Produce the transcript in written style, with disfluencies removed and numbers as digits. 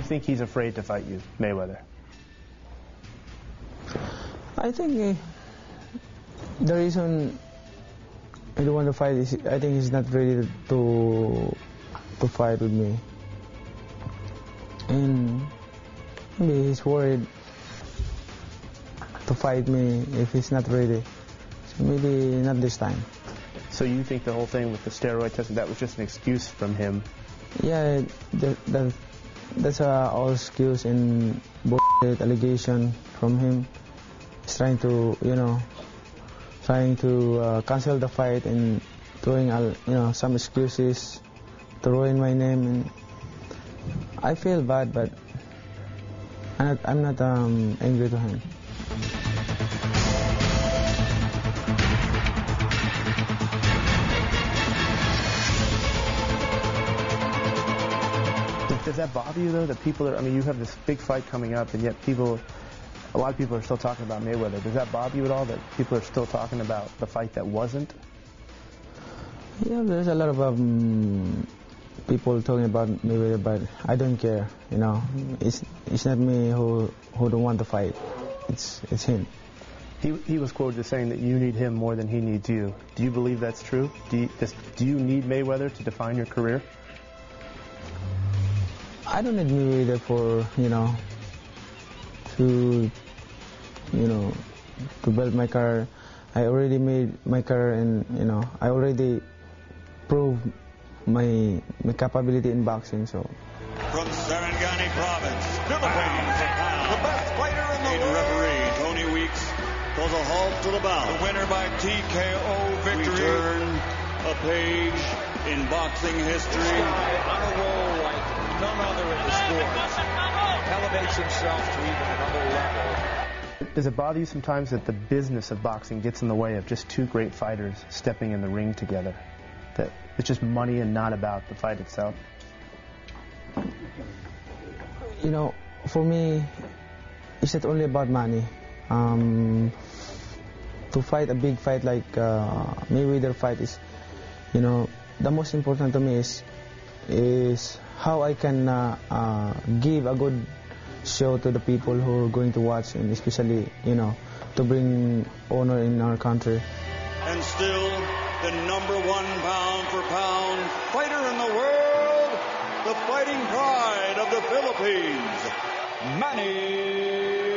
think he's afraid to fight you, Mayweather? I think the reason I don't want to fight is I think he's not ready to fight with me, and maybe he's worried to fight me if he's not ready. So maybe not this time. So you think the whole thing with the steroid testing, that was just an excuse from him? Yeah, that's all excuse and bullshit allegation from him. He's trying to, cancel the fight and throwing, some excuses to ruin my name. And I feel bad, but I'm not angry to him. Does that bother you, though, that people are, you have this big fight coming up, and yet a lot of people are still talking about Mayweather. Does that bother you at all, that people are still talking about the fight that wasn't? Yeah, there's a lot of people talking about Mayweather, but I don't care, It's not me who don't want to fight. It's him. He was quoted as saying that you need him more than he needs you. Do you believe that's true? Do you need Mayweather to define your career? I don't need Mayweather for, to build my career. I already made my career, and, I already proved my capability in boxing, so. From Sarangani Province, Philippines, the best fighter in the world. Referee Tony Weeks calls a halt to the bout. The winner by TKO victory. We turn a page in boxing history. On a roll like none other in the sport. Elevates himself to even another level. Does it bother you sometimes that the business of boxing gets in the way of just two great fighters stepping in the ring together? That it's just money and not about the fight itself? For me, it's not only about money. To fight a big fight like Mayweather fight is, the most important to me is how I can give a good show to the people who are going to watch, and especially, to bring honor in our country. And still the number one pound-for-pound fighter in the world, the fighting pride of the Philippines, Manny